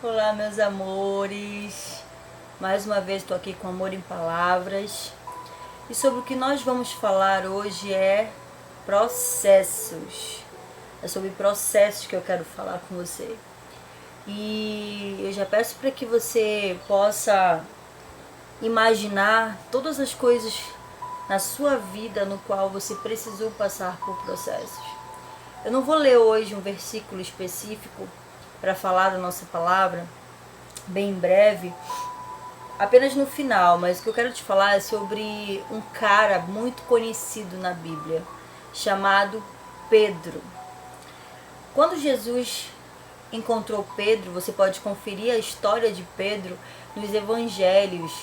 Olá, meus amores. Mais uma vez estou aqui com Amor em Palavras. E sobre o que nós vamos falar hoje é processos. É sobre processos que eu quero falar com você. E eu já peço para que você possa imaginar todas as coisas na sua vida no qual você precisou passar por processos. Eu não vou ler hoje um versículo específico para falar da nossa palavra, bem em breve, apenas no final, mas o que eu quero te falar é sobre um cara muito conhecido na Bíblia, chamado Pedro. Quando Jesus encontrou Pedro, você pode conferir a história de Pedro nos evangelhos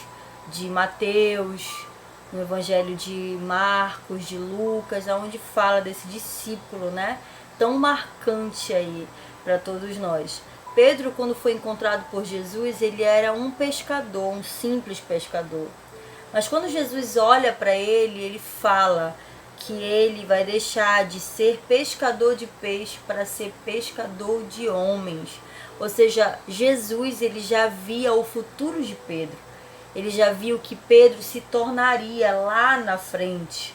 de Mateus, no evangelho de Marcos, de Lucas, onde fala desse discípulo, né? Tão marcante aí para todos nós. Pedro, quando foi encontrado por Jesus, ele era um pescador, um simples pescador. Mas quando Jesus olha para ele, ele fala que ele vai deixar de ser pescador de peixe para ser pescador de homens. Ou seja, Jesus ele já via o futuro de Pedro. Ele já viu que Pedro se tornaria lá na frente.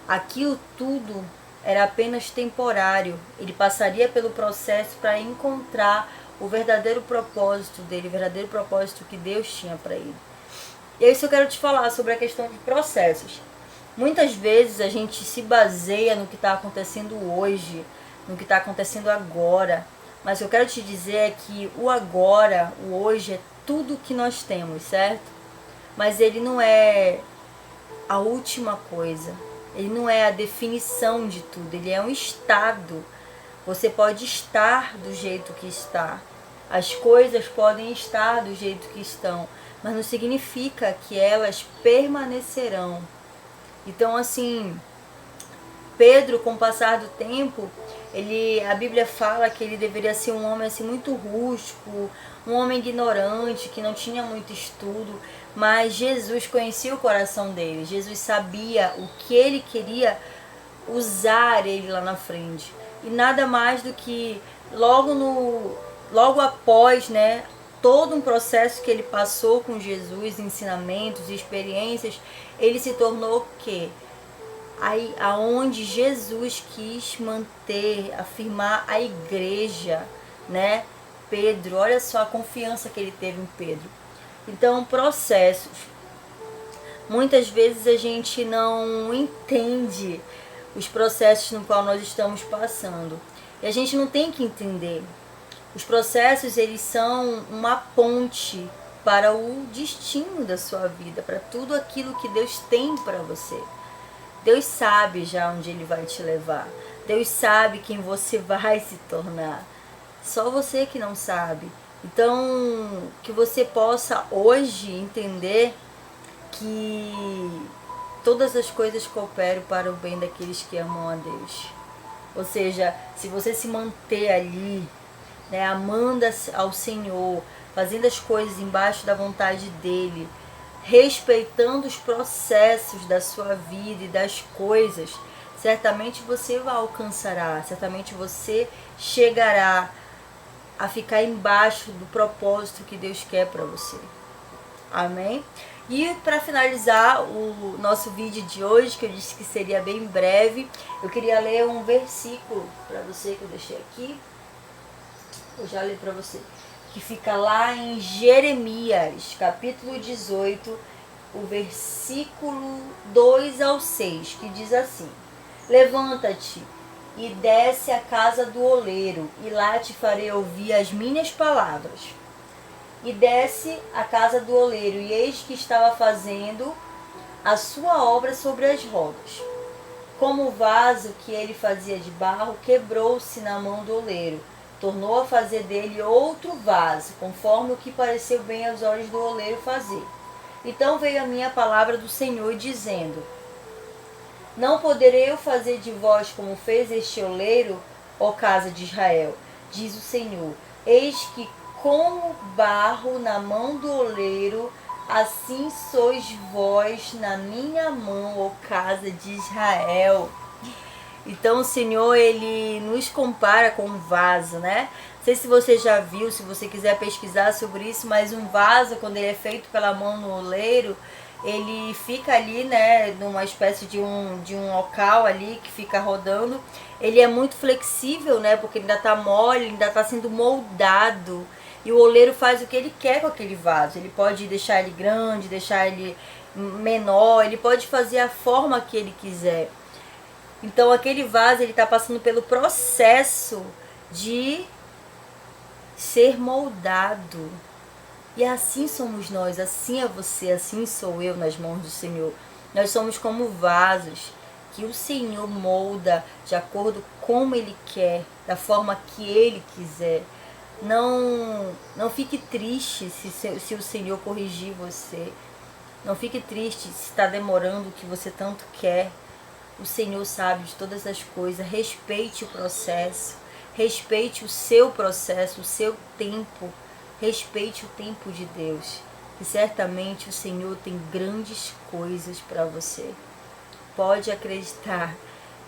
Aquilo tudo era apenas temporário. Ele passaria pelo processo para encontrar o verdadeiro propósito dele, o verdadeiro propósito que Deus tinha para ele. E é isso que eu quero te falar sobre a questão de processos. Muitas vezes a gente se baseia no que está acontecendo hoje, no que está acontecendo agora. Mas o que eu quero te dizer é que o agora, o hoje, é tudo que nós temos, certo? Mas ele não é a última coisa. Ele não é a definição de tudo. Ele é um estado. Você pode estar do jeito que está. As coisas podem estar do jeito que estão. Mas não significa que elas permanecerão. Então, assim, Pedro, com o passar do tempo, a Bíblia fala que ele deveria ser um homem assim muito rústico, um homem ignorante, que não tinha muito estudo, mas Jesus conhecia o coração dele. Jesus sabia o que ele queria usar ele lá na frente. E nada mais do que logo após, né, todo um processo que ele passou com Jesus, ensinamentos e experiências, ele se tornou o quê? Aí, aonde Jesus quis manter, afirmar a igreja, né? Pedro, olha só a confiança que ele teve em Pedro. Então, processos. Muitas vezes a gente não entende os processos no qual nós estamos passando. E a gente não tem que entender. Os processos, eles são uma ponte para o destino da sua vida, para tudo aquilo que Deus tem para você. Deus sabe já onde Ele vai te levar. Deus sabe quem você vai se tornar. Só você que não sabe. Então, que você possa hoje entender que todas as coisas cooperam para o bem daqueles que amam a Deus. Ou seja, se você se manter ali, né, amando ao Senhor, fazendo as coisas embaixo da vontade dEle, respeitando os processos da sua vida e das coisas, certamente você alcançará, certamente você chegará a ficar embaixo do propósito que Deus quer para você. Amém? E para finalizar o nosso vídeo de hoje, que eu disse que seria bem breve, eu queria ler um versículo para você que eu deixei aqui. Eu já li para você. Que fica lá em Jeremias, capítulo 18, o versículo 2 ao 6, que diz assim: Levanta-te e desce à casa do oleiro, e lá te farei ouvir as minhas palavras. E desce à casa do oleiro, e eis que estava fazendo a sua obra sobre as rodas. Como o vaso que ele fazia de barro quebrou-se na mão do oleiro, tornou a fazer dele outro vaso, conforme o que pareceu bem aos olhos do oleiro fazer. Então veio a minha palavra do Senhor, dizendo: Não poderei eu fazer de vós como fez este oleiro, ó casa de Israel, diz o Senhor. Eis que como barro na mão do oleiro, assim sois vós na minha mão, ó casa de Israel. Então o Senhor, Ele nos compara com um vaso, né? Não sei se você já viu, se você quiser pesquisar sobre isso, mas um vaso, quando ele é feito pela mão no oleiro, ele fica ali, né, numa espécie de um local ali que fica rodando. Ele é muito flexível, né, porque ele ainda tá mole, ele ainda tá sendo moldado. E o oleiro faz o que ele quer com aquele vaso. Ele pode deixar ele grande, deixar ele menor, ele pode fazer a forma que ele quiser. Então aquele vaso, ele está passando pelo processo de ser moldado. E assim somos nós, assim é você, assim sou eu nas mãos do Senhor. Nós somos como vasos que o Senhor molda de acordo como Ele quer, da forma que Ele quiser. Não fique triste se o Senhor corrigir você. Não fique triste se está demorando o que você tanto quer. O Senhor sabe de todas as coisas. Respeite o processo. Respeite o seu processo, o seu tempo. Respeite o tempo de Deus. E certamente o Senhor tem grandes coisas para você. Pode acreditar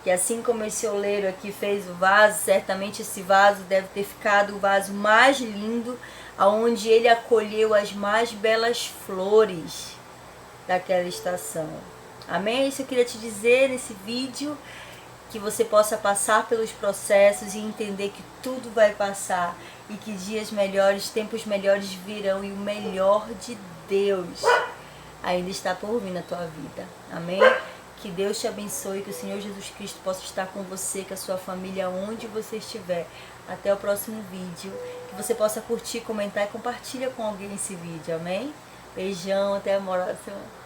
que assim como esse oleiro aqui fez o vaso, certamente esse vaso deve ter ficado o vaso mais lindo, aonde ele acolheu as mais belas flores daquela estação. Amém? Isso eu queria te dizer nesse vídeo, que você possa passar pelos processos e entender que tudo vai passar e que dias melhores, tempos melhores virão e o melhor de Deus ainda está por vir na tua vida. Amém? Que Deus te abençoe, que o Senhor Jesus Cristo possa estar com você, com a sua família, onde você estiver. Até o próximo vídeo. Que você possa curtir, comentar e compartilhar com alguém esse vídeo. Amém? Beijão, até a próxima.